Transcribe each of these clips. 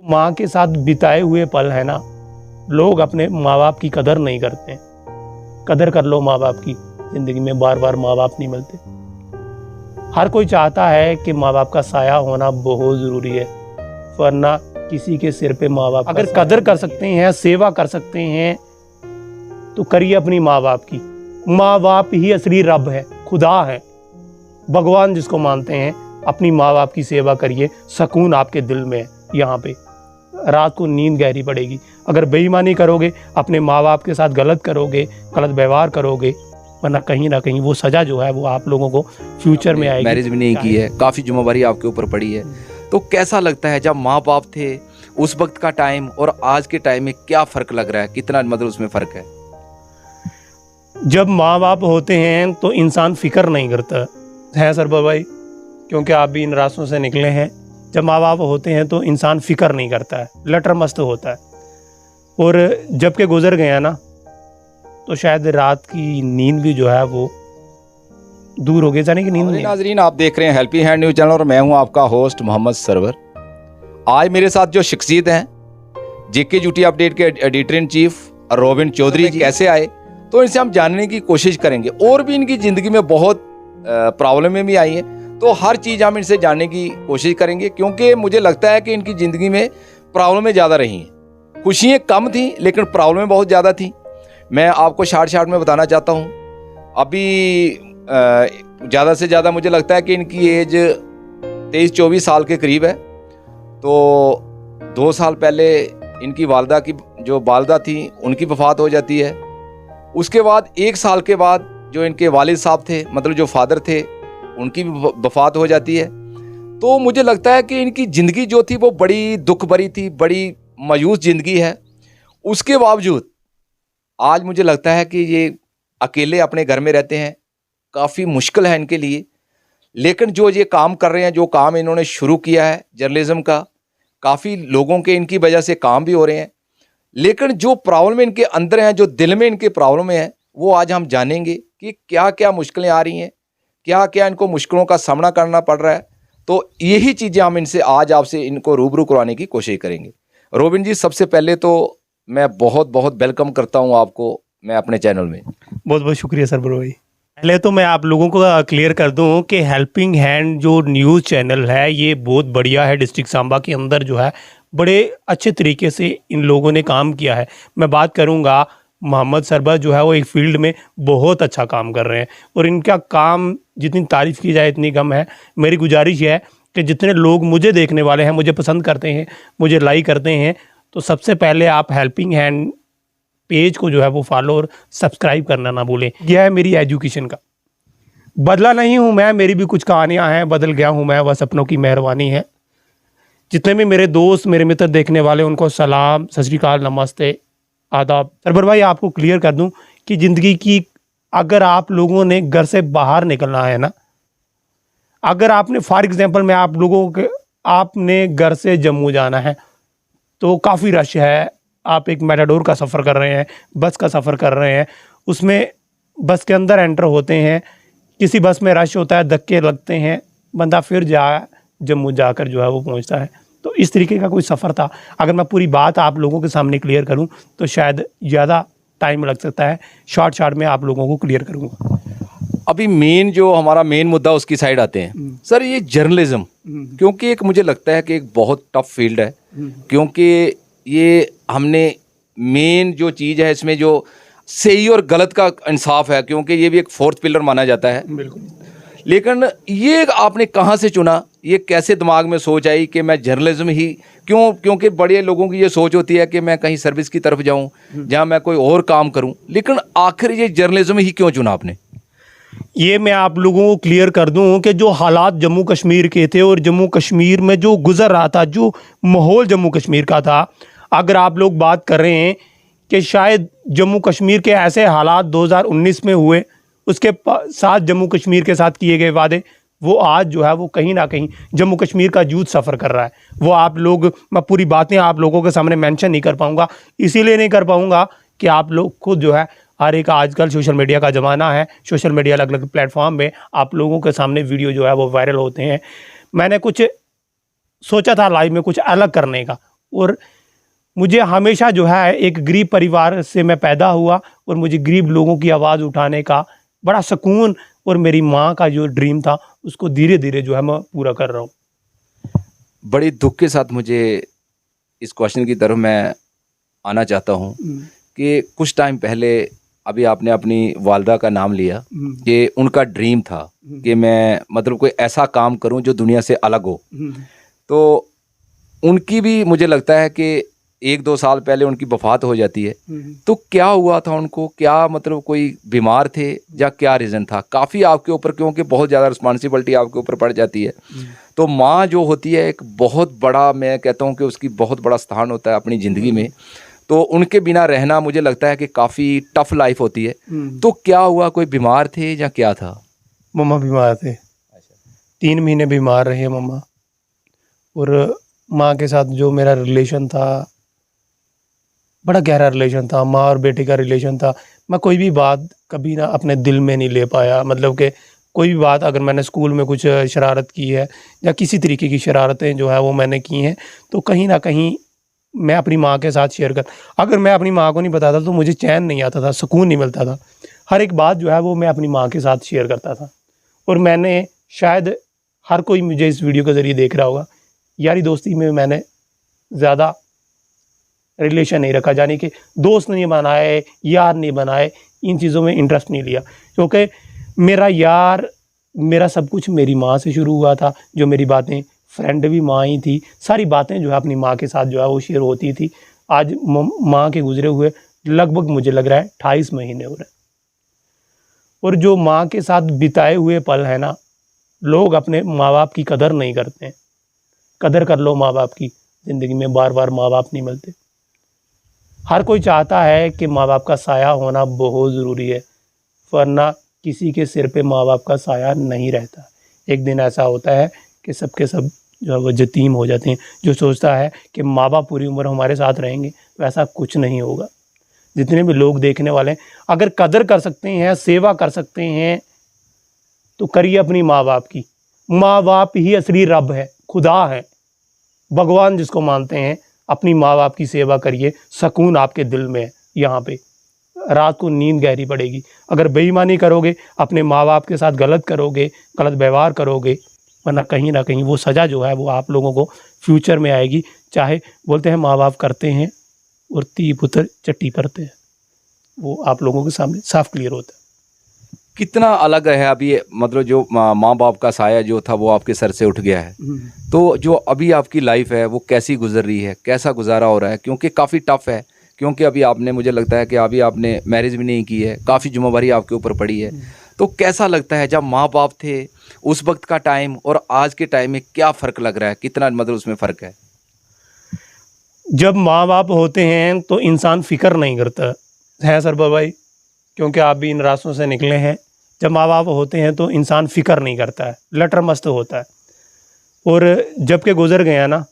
माँ के साथ बिताए हुए पल है ना, लोग अपने माँ बाप की कदर नहीं करते हैं। कदर कर लो माँ बाप की, ज़िंदगी में बार बार माँ बाप नहीं मिलते। हर कोई चाहता है कि माँ बाप का साया होना बहुत ज़रूरी है, वरना किसी के सिर पे माँ बाप अगर कदर कर सकते हैं, सेवा कर सकते हैं तो करिए अपनी माँ बाप की। माँ बाप ही असली रब है, खुदा है, भगवान जिसको मानते हैं। अपनी माँ बाप की सेवा करिए, सुकून आपके दिल में है। यहाँ पे रात को नींद गहरी पड़ेगी। अगर बेईमानी करोगे, अपने माँ बाप के साथ गलत करोगे, गलत व्यवहार करोगे, वरना कहीं ना कहीं वो सज़ा जो है वो आप लोगों को फ्यूचर में आएगी। मैरिज भी नहीं की है, काफ़ी जिम्मेवारी आपके ऊपर पड़ी है, तो कैसा लगता है जब माँ बाप थे उस वक्त का टाइम और आज के टाइम में क्या फ़र्क लग रहा है, कितना मतलब उसमें फ़र्क है? जब माँ बाप होते हैं तो इंसान फिक्र नहीं करता है सरबर भाई, क्योंकि आप भी इन रास्तों से निकले हैं। जब माँ बाप होते हैं तो इंसान फिक्र नहीं करता है, लटर मस्त होता है। और जब के गुजर गया ना, तो शायद रात की नींद भी जो है वो दूर हो गई, जाने की नींद नहीं। नाजरीन, आप देख रहे हैं हेल्पिंग हैंड न्यूज़ चैनल और मैं हूं आपका होस्ट मोहम्मद सरवर। आज मेरे साथ जो शख्सियत हैं, जेके ड्यूटी अपडेट के editor in chief Robin Chaudhary, कैसे आए तो इनसे हम जानने की कोशिश करेंगे। और भी इनकी ज़िंदगी में बहुत प्रॉब्लमें भी आई हैं, तो हर चीज़ हम इनसे जानने की कोशिश करेंगे, क्योंकि मुझे लगता है कि इनकी ज़िंदगी में प्रॉब्लमें ज़्यादा रही हैं। खुशियाँ कम थी लेकिन प्रॉब्लमें बहुत ज़्यादा थी। मैं आपको शार्ट में बताना चाहता हूँ, अभी ज़्यादा से ज़्यादा मुझे लगता है कि इनकी एज 23-24 साल के करीब है। तो 2 साल पहले इनकी वालदा की जो वालदा थी उनकी वफ़ात हो जाती है। उसके बाद 1 साल के बाद जो इनके वालिद साहब थे, मतलब जो फादर थे, उनकी भी वफ़ात हो जाती है। तो मुझे लगता है कि इनकी ज़िंदगी जो थी वो बड़ी दुख भरी थी, बड़ी मायूस ज़िंदगी है। उसके बावजूद आज मुझे लगता है कि ये अकेले अपने घर में रहते हैं, काफ़ी मुश्किल है इनके लिए। लेकिन जो ये काम कर रहे हैं, जो काम इन्होंने शुरू किया है जर्नलिज़्म का, काफ़ी लोगों के इनकी वजह से काम भी हो रहे हैं। लेकिन जो प्रॉब्लम इनके अंदर हैं, जो दिल में इनके प्रॉब्लम है, वो आज हम जानेंगे कि क्या क्या मुश्किलें आ रही हैं, क्या क्या इनको मुश्किलों का सामना करना पड़ रहा है। तो यही चीज़ें हम इनसे आज आपसे इनको रूबरू करवाने की कोशिश करेंगे। रोबिन जी, सबसे पहले तो मैं बहुत बहुत वेलकम करता हूँ आपको मैं अपने चैनल में। बहुत बहुत शुक्रिया सरबर भाई। पहले तो मैं आप लोगों को क्लियर कर दूं कि हेल्पिंग हैंड जो न्यूज़ चैनल है ये बहुत बढ़िया है। डिस्ट्रिक्ट सांबा के अंदर जो है बड़े अच्छे तरीके से इन लोगों ने काम किया है। मैं बात करूंगा, मोहम्मद सरबर जो है वो एक फील्ड में बहुत अच्छा काम कर रहे हैं और इनका काम जितनी तारीफ़ की जाए इतनी कम है। मेरी गुजारिश है कि जितने लोग मुझे देखने वाले हैं, मुझे पसंद करते हैं, मुझे लाइक करते हैं, तो सबसे पहले आप हेल्पिंग हैंड पेज को जो है वो फॉलो और सब्सक्राइब करना ना भूलें। यह है मेरी एजुकेशन का। बदला नहीं हूँ मैं, मेरी भी कुछ कहानियाँ हैं, बदल गया हूँ मैं, बस अपनों की मेहरबानी है। जितने भी मेरे दोस्त, मेरे मित्र देखने वाले, उनको सलाम, सत श्री अकाल, नमस्ते, आदाब। सरबर भाई, आपको क्लियर कर दूं कि ज़िंदगी की अगर आप लोगों ने घर से बाहर निकलना है ना, अगर आपने फॉर एग्जांपल मैं आप लोगों के, आपने घर से जम्मू जाना है तो काफ़ी रश है। आप एक मेटाडोर का सफ़र कर रहे हैं, बस का सफ़र कर रहे हैं, उसमें बस के अंदर एंटर होते हैं, किसी बस में रश होता है, धक्के लगते हैं, बंदा फिर जम्मू जाकर जो है वो पहुंचता है। तो इस तरीके का कोई सफ़र था। अगर मैं पूरी बात आप लोगों के सामने क्लियर करूं तो शायद ज़्यादा टाइम लग सकता है। शॉर्ट में आप लोगों को क्लियर करूँगा। अभी मेन जो हमारा मेन मुद्दा उसकी साइड आते हैं सर, ये जर्नलिज्म, क्योंकि एक मुझे लगता है कि एक बहुत टफ फील्ड है, क्योंकि ये हमने मेन जो चीज़ है इसमें जो सही और गलत का इंसाफ है, क्योंकि ये भी एक 4th पिलर माना जाता है। बिल्कुल। लेकिन ये आपने कहाँ से चुना, ये कैसे दिमाग में सोच आई कि मैं जर्नलिज्म ही क्यों? क्योंकि बड़े लोगों की ये सोच होती है कि मैं कहीं सर्विस की तरफ जाऊं, जहां मैं कोई और काम करूं, लेकिन आखिर ये जर्नलिज्म ही क्यों चुना आपने? ये मैं आप लोगों को क्लियर कर दूं कि जो हालात जम्मू कश्मीर के थे और जम्मू कश्मीर में जो गुजर रहा था, जो माहौल जम्मू कश्मीर का था, अगर आप लोग बात कर रहे हैं कि शायद जम्मू कश्मीर के ऐसे हालात 2019 में हुए, उसके साथ जम्मू कश्मीर के साथ किए गए वादे, वो आज जो है वो कहीं ना कहीं जम्मू कश्मीर का यूथ सफ़र कर रहा है। वो आप लोग, मैं पूरी बातें आप लोगों के सामने मेंशन नहीं कर पाऊँगा, इसीलिए नहीं कर पाऊँगा कि आप लोग खुद जो है, हर एक आजकल सोशल मीडिया का ज़माना है, सोशल मीडिया अलग अलग प्लेटफॉर्म में आप लोगों के सामने वीडियो जो है वो वायरल होते हैं। मैंने कुछ सोचा था लाइव में कुछ अलग करने का, और मुझे हमेशा जो है एक गरीब परिवार से मैं पैदा हुआ और मुझे गरीब लोगों की आवाज़ उठाने का बड़ा सुकून और मेरी माँ का जो ड्रीम था उसको धीरे धीरे जो है मैं पूरा कर रहा हूँ। बड़ी दुख के साथ मुझे इस क्वेश्चन की तरफ मैं आना चाहता हूँ कि कुछ टाइम पहले अभी आपने अपनी वालदा का नाम लिया कि उनका ड्रीम था कि मैं मतलब कोई ऐसा काम करूँ जो दुनिया से अलग हो। तो उनकी भी मुझे लगता है कि 1-2 साल पहले उनकी वफात हो जाती है। तो क्या हुआ था उनको, क्या मतलब कोई बीमार थे या क्या रीज़न था? काफ़ी आपके ऊपर, क्योंकि बहुत ज़्यादा रिस्पॉन्सिबिलिटी आपके ऊपर पड़ जाती है। तो माँ जो होती है एक बहुत बड़ा, मैं कहता हूँ कि उसकी बहुत बड़ा स्थान होता है अपनी ज़िंदगी में। तो उनके बिना रहना मुझे लगता है कि काफ़ी टफ लाइफ होती है। तो क्या हुआ, कोई बीमार थे या क्या था? मम्मा बीमार थे। 3 महीने बीमार रहे मम्मा। और माँ के साथ जो मेरा रिलेशन था, बड़ा गहरा रिलेशन था, माँ और बेटे का रिलेशन था। मैं कोई भी बात कभी ना अपने दिल में नहीं ले पाया, मतलब कि कोई भी बात अगर मैंने स्कूल में कुछ शरारत की है या किसी तरीके की शरारतें जो है वो मैंने की हैं, तो कहीं ना कहीं मैं अपनी माँ के साथ शेयर कर, अगर मैं अपनी माँ को नहीं बताता तो मुझे चैन नहीं आता था, सुकून नहीं मिलता था। हर एक बात जो है वो मैं अपनी माँ के साथ शेयर करता था। और मैंने शायद, हर कोई मुझे इस वीडियो के ज़रिए देख रहा होगा, यारी दोस्ती में मैंने ज़्यादा रिलेशन नहीं रखा, यानी कि दोस्त नहीं बनाए, यार नहीं बनाए, इन चीज़ों में इंटरेस्ट नहीं लिया। क्योंकि मेरा यार, मेरा सब कुछ मेरी माँ से शुरू हुआ था। जो मेरी बातें, फ्रेंड भी माँ ही थी, सारी बातें जो है अपनी माँ के साथ जो है वो शेयर होती थी। आज माँ के गुजरे हुए लगभग मुझे लग रहा है 28 महीने हो रहे हैं। और जो माँ के साथ बिताए हुए पल है ना, लोग अपने माँ बाप की कदर नहीं करते हैं। कदर कर लो माँ बाप की, ज़िंदगी में बार बार माँ बाप नहीं मिलते। हर कोई चाहता है कि माँ बाप का साया होना बहुत ज़रूरी है, वरना किसी के सिर पे माँ बाप का साया नहीं रहता। एक दिन ऐसा होता है कि सबके सब जो है वो यतीम हो जाते हैं। जो सोचता है कि माँ बाप पूरी उम्र हमारे साथ रहेंगे, वैसा कुछ नहीं होगा। जितने भी लोग देखने वाले हैं, अगर कदर कर सकते हैं, सेवा कर सकते हैं, तो करिए अपनी माँ बाप की। माँ बाप ही असली रब है, खुदा है, भगवान जिसको मानते हैं। अपनी माँ बाप की सेवा करिए, सुकून आपके दिल में है। यहाँ पे रात को नींद गहरी पड़ेगी। अगर बेईमानी करोगे, अपने माँ बाप के साथ गलत करोगे, गलत व्यवहार करोगे, वरना कहीं ना कहीं वो सज़ा जो है वो आप लोगों को फ्यूचर में आएगी। चाहे बोलते हैं माँ बाप करते हैं और ती पुत्र चट्टी पड़ते हैं, वो आप लोगों के सामने साफ क्लियर होता है। कितना अलग है अभी, मतलब जो माँ बाप का साया जो था वो आपके सर से उठ गया है। तो जो अभी आपकी लाइफ है वो कैसी गुजर रही है, कैसा गुजारा हो रहा है? क्योंकि काफ़ी टफ है, क्योंकि अभी आपने, मुझे लगता है कि अभी आपने मैरिज भी नहीं की है, काफ़ी जिम्मेवारी आपके ऊपर पड़ी है। तो कैसा लगता है जब माँ बाप थे उस वक्त का टाइम और आज के टाइम में, क्या फ़र्क लग रहा है, कितना मतलब उसमें फ़र्क है? जब माँ बाप होते हैं तो इंसान फिक्र नहीं करता है सरबर भाई, क्योंकि आप भी इन रास्तों से निकले हैं। जब माँ बाप होते हैं तो इंसान फिक्र नहीं करता है, लटर मस्त होता है। और जब के गुजर गया ना,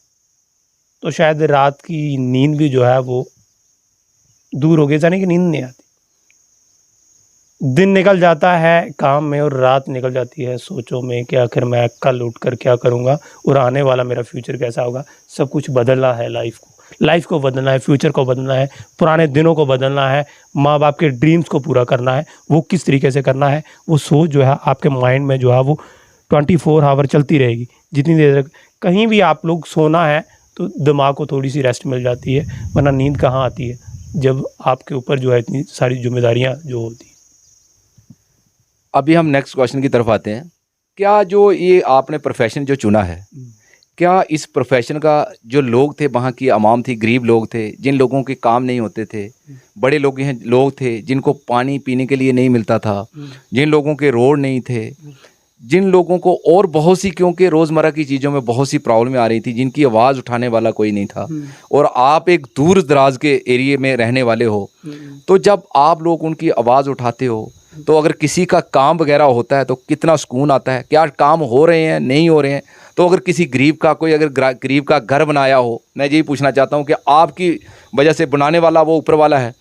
तो शायद रात की नींद भी जो है वो दूर हो गई, यानी कि नींद नहीं आती। दिन निकल जाता है काम में और रात निकल जाती है सोचों में कि आखिर मैं कल उठकर क्या करूँगा और आने वाला मेरा फ्यूचर कैसा होगा। सब कुछ बदलना है, लाइफ को बदलना है, फ्यूचर को बदलना है, पुराने दिनों को बदलना है, माँ बाप के ड्रीम्स को पूरा करना है। वो किस तरीके से करना है, वो सोच जो है आपके माइंड में जो है वो 24 आवर चलती रहेगी। जितनी देर तक कहीं भी आप लोग सोना है तो दिमाग को थोड़ी सी रेस्ट मिल जाती है, वरना नींद कहाँ आती है जब आपके ऊपर जो है इतनी सारी जिम्मेदारियाँ जो होती हैं। अभी हम नेक्स्ट क्वेश्चन की तरफ आते हैं। क्या जो ये आपने प्रोफेशन जो चुना है, क्या इस प्रोफेशन का जो लोग थे, वहाँ की आवाम थी, गरीब लोग थे, जिन लोगों के काम नहीं होते थे, बड़े लोग थे जिनको पानी पीने के लिए नहीं मिलता था, जिन लोगों के रोड नहीं थे, जिन लोगों को और बहुत सी, क्योंकि रोज़मर्रा की चीज़ों में बहुत सी प्रॉब्लम आ रही थी, जिनकी आवाज़ उठाने वाला कोई नहीं था, और आप एक दूर दराज के एरिए में रहने वाले हो, तो जब आप लोग उनकी आवाज़ उठाते हो तो अगर किसी का काम वगैरह होता है तो कितना सुकून आता है। क्या काम हो रहे हैं, नहीं हो रहे हैं, तो अगर किसी गरीब का, कोई अगर गरीब का घर बनाया हो, मैं यही पूछना चाहता हूँ कि आपकी वजह से बनाने वाला वो ऊपर वाला है,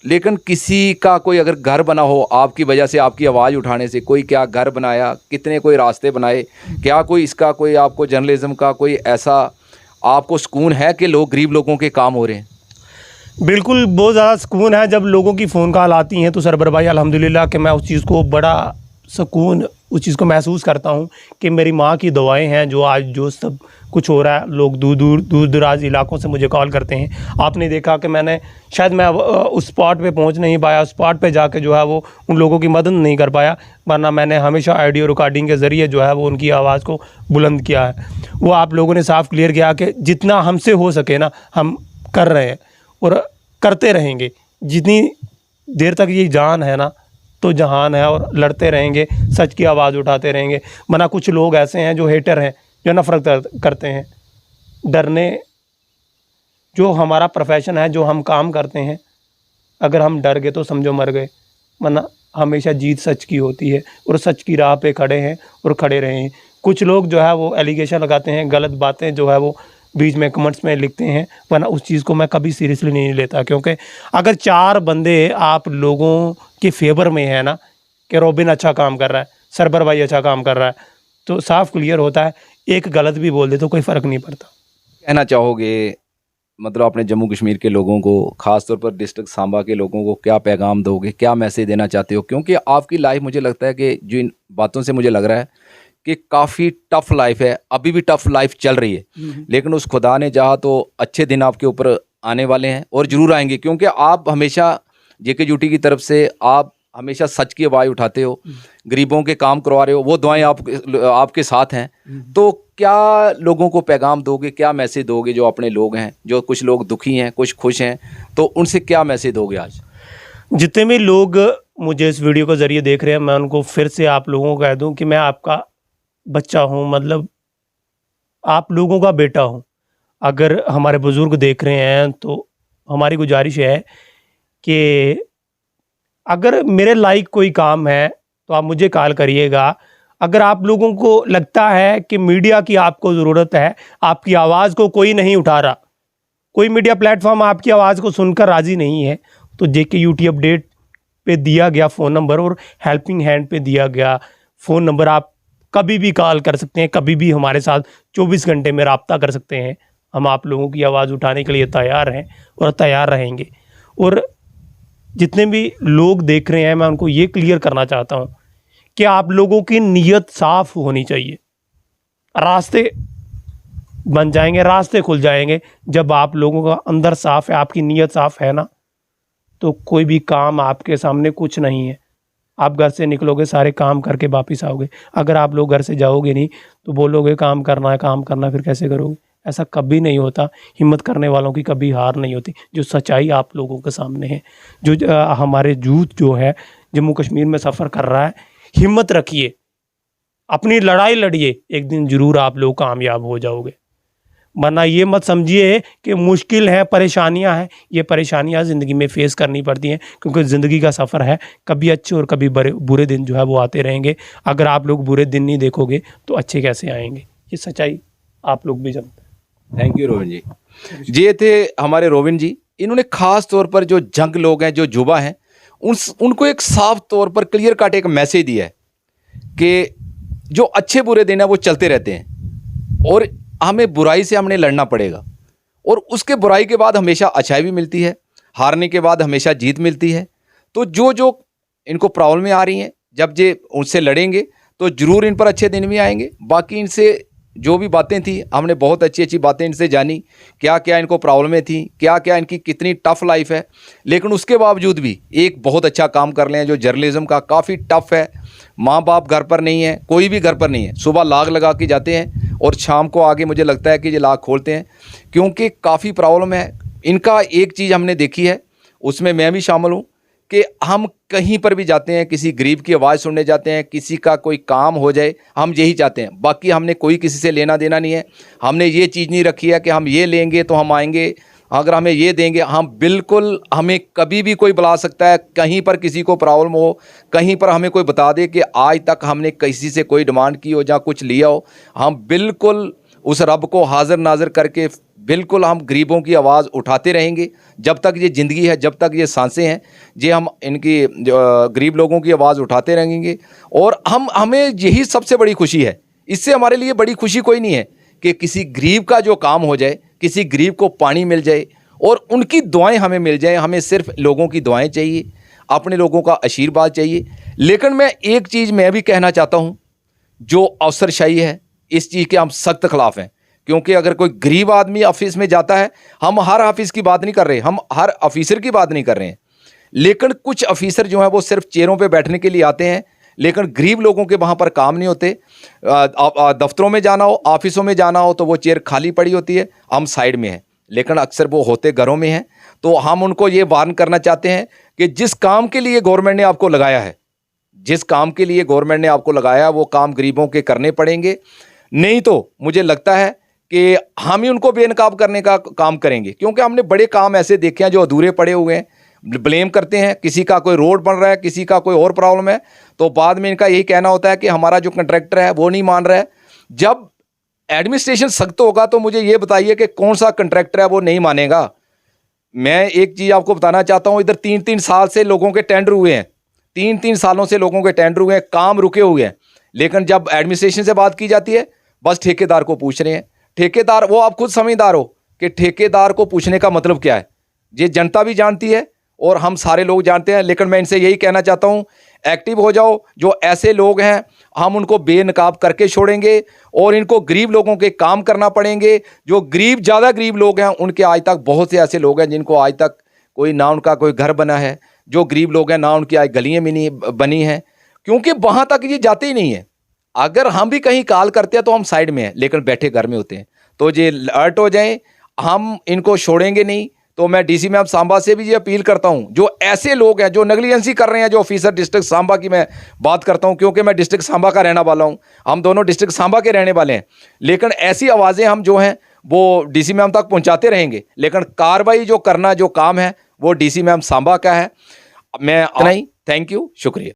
लेकिन किसी का कोई अगर घर बना हो आपकी वजह से, आपकी आवाज़ उठाने से, कोई क्या घर बनाया, कितने कोई रास्ते बनाए, क्या कोई इसका कोई आपको जर्नलिज्म का कोई ऐसा आपको सुकून है कि लोग गरीब लोगों के काम हो रहे हैं? बिल्कुल, बहुत ज़्यादा सुकून है जब लोगों की फ़ोन कॉल आती हैं तो सरबर भाई अल्हम्दुलिल्लाह कि मैं उस चीज़ को बड़ा सुकून उस चीज़ को महसूस करता हूँ कि मेरी माँ की दुआएं हैं जो आज जो सब कुछ हो रहा है। लोग दूर दराज इलाकों से मुझे कॉल करते हैं। आपने देखा कि मैंने शायद मैं उस स्पॉट पे पहुँच नहीं पाया, स्पॉट पे जाके जो है वो उन लोगों की मदद नहीं कर पाया, वरना मैंने हमेशा ऑडियो रिकॉर्डिंग के ज़रिए जो है वो उनकी आवाज़ को बुलंद किया है। वो आप लोगों ने साफ क्लियर किया कि जितना हमसे हो सके ना हम कर रहे हैं और करते रहेंगे। जितनी देर तक ये जान है ना तो जहान है, और लड़ते रहेंगे, सच की आवाज़ उठाते रहेंगे। वरना कुछ लोग ऐसे हैं जो हेटर हैं, जो नफ़रत करते हैं। डरने जो हमारा प्रोफेशन है, जो हम काम करते हैं, अगर हम डर गए तो समझो मर गए। वरना हमेशा जीत सच की होती है और सच की राह पे खड़े हैं और खड़े रहे हैं। कुछ लोग जो है वो एलिगेशन लगाते हैं, गलत बातें जो है वो बीच में कमेंट्स में लिखते हैं, वरना उस चीज़ को मैं कभी सीरियसली नहीं लेता। क्योंकि अगर 4 बंदे आप लोगों के फेवर में है ना कि रोबिन अच्छा काम कर रहा है, सरबर भाई अच्छा काम कर रहा है, तो साफ क्लियर होता है। एक गलत भी बोल दे तो कोई फ़र्क नहीं पड़ता। कहना चाहोगे मतलब अपने जम्मू कश्मीर के लोगों को, ख़ास तौर पर डिस्ट्रिक्ट सांबा के लोगों को क्या पैगाम दोगे, क्या मैसेज देना चाहते हो? क्योंकि आपकी लाइफ मुझे लगता है कि जो इन बातों से मुझे लग रहा है कि काफ़ी टफ लाइफ है, अभी भी टफ लाइफ चल रही है, लेकिन उस खुदा ने चाहा तो अच्छे दिन आपके ऊपर आने वाले हैं और ज़रूर आएंगे। क्योंकि आप हमेशा जेके यूटी की तरफ से आप हमेशा सच की आवाज़ उठाते हो, गरीबों के काम करवा रहे हो, वो दुआएं आपके साथ हैं। तो क्या लोगों को पैगाम दोगे, क्या मैसेज दोगे? जो अपने लोग हैं, जो कुछ लोग दुखी हैं, कुछ खुश हैं, तो उनसे क्या मैसेज दोगे आज? जितने भी लोग मुझे इस वीडियो के ज़रिए देख रहे हैं, मैं उनको फिर से आप लोगों को कह दूं कि मैं आपका बच्चा हूं, मतलब आप लोगों का बेटा हूं। अगर हमारे बुज़ुर्ग देख रहे हैं तो हमारी गुजारिश है कि अगर मेरे लायक कोई काम है तो आप मुझे कॉल करिएगा। अगर आप लोगों को लगता है कि मीडिया की आपको ज़रूरत है, आपकी आवाज़ को कोई नहीं उठा रहा, कोई मीडिया प्लेटफॉर्म आपकी आवाज़ को सुनकर राज़ी नहीं है, तो जेके यूटी अपडेट पे दिया गया फ़ोन नंबर और हेल्पिंग हैंड पे दिया गया फ़ोन नंबर आप कभी भी कॉल कर सकते हैं, कभी भी हमारे साथ 24 घंटे में रब्ता कर सकते हैं। हम आप लोगों की आवाज़ उठाने के लिए तैयार हैं और तैयार रहेंगे। और जितने भी लोग देख रहे हैं, मैं उनको ये क्लियर करना चाहता हूँ कि आप लोगों की नीयत साफ़ होनी चाहिए। रास्ते बन जाएंगे, रास्ते खुल जाएंगे जब आप लोगों का अंदर साफ़ है, आपकी नीयत साफ़ है ना, तो कोई भी काम आपके सामने कुछ नहीं है। आप घर से निकलोगे, सारे काम करके वापस आओगे। अगर आप लोग घर से जाओगे नहीं तो बोलोगे काम करना है, काम करना, फिर कैसे करोगे? ऐसा कभी नहीं होता। हिम्मत करने वालों की कभी हार नहीं होती। जो सच्चाई आप लोगों के सामने है, जो हमारे यूथ जो है जम्मू कश्मीर में सफ़र कर रहा है, हिम्मत रखिए, अपनी लड़ाई लड़िए, एक दिन ज़रूर आप लोग कामयाब हो जाओगे। वरना ये मत समझिए कि मुश्किल है, परेशानियां हैं। ये परेशानियां ज़िंदगी में फ़ेस करनी पड़ती हैं, क्योंकि ज़िंदगी का सफ़र है। कभी अच्छे और कभी बुरे दिन जो है वो आते रहेंगे। अगर आप लोग बुरे दिन नहीं देखोगे तो अच्छे कैसे आएंगे? ये सच्चाई आप लोग भी जानते हैं। थैंक यू रोबिन जी। ये थे हमारे रोबिन जी। इन्होंने ख़ास तौर पर जो जंग लोग हैं, जो युवा हैं, उनको एक साफ तौर पर क्लियर कट एक मैसेज दिया है कि जो अच्छे बुरे दिन है वो चलते रहते हैं और हमें बुराई से हमने लड़ना पड़ेगा, और उसके बुराई के बाद हमेशा अच्छाई भी मिलती है, हारने के बाद हमेशा जीत मिलती है। तो जो इनको प्रॉब्लमें आ रही हैं, जब ये उनसे लड़ेंगे तो ज़रूर इन पर अच्छे दिन भी आएंगे। बाकी इनसे जो भी बातें थी, हमने बहुत अच्छी अच्छी बातें इनसे जानी, क्या क्या इनको प्रॉब्लमें थी, क्या क्या इनकी कितनी टफ़ लाइफ है, लेकिन उसके बावजूद भी एक बहुत अच्छा काम कर रहे हैं जो जर्नलिज़्म का काफ़ी टफ़ है। माँ बाप घर पर नहीं है, कोई भी घर पर नहीं है, सुबह लाग लगा के जाते हैं और शाम को आगे मुझे लगता है कि ये लाग खोलते हैं, क्योंकि काफ़ी प्रॉब्लम है इनका। एक चीज़ हमने देखी है, उसमें मैं भी शामिल हूँ, कि हम कहीं पर भी जाते हैं, किसी गरीब की आवाज़ सुनने जाते हैं, किसी का कोई काम हो जाए, हम यही चाहते हैं। बाकी हमने कोई किसी से लेना देना नहीं है। हमने ये चीज़ नहीं रखी है कि हम ये लेंगे तो हम आएंगे, अगर हमें ये देंगे हम बिल्कुल, हमें कभी भी कोई बुला सकता है। कहीं पर किसी को प्रॉब्लम हो, कहीं पर हमें कोई बता दे कि आज तक हमने किसी से कोई डिमांड की हो या कुछ लिया हो, हम बिल्कुल उस रब को हाजिर नाजिर करके बिल्कुल हम गरीबों की आवाज़ उठाते रहेंगे। जब तक ये ज़िंदगी है, जब तक ये सांसें हैं, ये हम इनकी गरीब लोगों की आवाज़ उठाते रहेंगे। और हमें यही सबसे बड़ी खुशी है। इससे हमारे लिए बड़ी खुशी कोई नहीं है कि किसी गरीब का जो काम हो जाए, किसी गरीब को पानी मिल जाए और उनकी दुआएं हमें मिल जाए। हमें सिर्फ लोगों की दुआएं चाहिए, अपने लोगों का आशीर्वाद चाहिए। लेकिन मैं एक चीज़ मैं भी कहना चाहता हूँ, जो अफसरशाही है इस चीज़ के हम सख्त खिलाफ हैं। क्योंकि अगर कोई गरीब आदमी ऑफिस में जाता है, हम हर ऑफिस की बात नहीं कर रहे, हम हर ऑफिसर की बात नहीं कर रहे हैं, लेकिन कुछ ऑफिसर जो हैं वो सिर्फ चेयरों पे बैठने के लिए आते हैं, लेकिन गरीब लोगों के वहाँ पर काम नहीं होते। दफ्तरों में जाना हो, ऑफिसों में जाना हो तो वो चेयर खाली पड़ी होती है, हम साइड में हैं, लेकिन अक्सर वो होते घरों में हैं। तो हम उनको ये वार्न करना चाहते हैं कि जिस काम के लिए गवर्नमेंट ने आपको लगाया है, जिस काम के लिए गवर्नमेंट ने आपको लगाया वो काम गरीबों के करने पड़ेंगे। नहीं तो मुझे लगता है कि हम ही उनको बेनकाब करने का काम करेंगे, क्योंकि हमने बड़े काम ऐसे देखे हैं जो अधूरे पड़े हुए हैं। ब्लेम करते हैं, किसी का कोई रोड बन रहा है, किसी का कोई और प्रॉब्लम है, तो बाद में इनका यही कहना होता है कि हमारा जो कंट्रैक्टर है वो नहीं मान रहा है। जब एडमिनिस्ट्रेशन सख्त होगा तो मुझे ये बताइए कि कौन सा कंट्रैक्टर है वो नहीं मानेगा। मैं एक चीज़ आपको बताना चाहता हूँ, इधर 3-3 साल से लोगों के टेंडर हुए हैं, 3-3 सालों से लोगों के टेंडर हुए हैं, काम रुके हुए हैं, लेकिन जब एडमिनिस्ट्रेशन से बात की जाती है बस ठेकेदार को पूछ रहे हैं। ठेकेदार, वो आप खुद समझदार हो कि ठेकेदार को पूछने का मतलब क्या है, ये जनता भी जानती है और हम सारे लोग जानते हैं। लेकिन मैं इनसे यही कहना चाहता हूँ, एक्टिव हो जाओ। जो ऐसे लोग हैं हम उनको बेनकाब करके छोड़ेंगे और इनको गरीब लोगों के काम करना पड़ेंगे। जो गरीब, ज़्यादा गरीब लोग हैं उनके आज तक बहुत से ऐसे लोग हैं जिनको आज तक कोई ना उनका कोई घर बना है, जो गरीब लोग हैं ना उनकी आज गलियाँ भी नहीं बनी हैं, क्योंकि वहाँ तक ये जाते ही नहीं है। अगर हम भी कहीं कॉल करते हैं तो हम साइड में हैं, लेकिन बैठे घर में होते हैं। तो ये अलर्ट हो जाएं, हम इनको छोड़ेंगे नहीं। तो मैं डीसी मैम सांबा से भी ये अपील करता हूं, जो ऐसे लोग हैं जो नेग्लिजेंसी कर रहे हैं, जो ऑफिसर डिस्ट्रिक्ट सांबा की मैं बात करता हूं, क्योंकि मैं डिस्ट्रिक्ट सांबा का रहने वाला हूं, हम दोनों डिस्ट्रिक्ट सांबा के रहने वाले हैं। लेकिन ऐसी आवाज़ें हम जो हैं वो डीसी मैम तक पहुंचाते रहेंगे, लेकिन कार्रवाई जो करना, जो काम है वो डीसी मैम सांबा का है। मैं इतना ही, थैंक यू, शुक्रिया।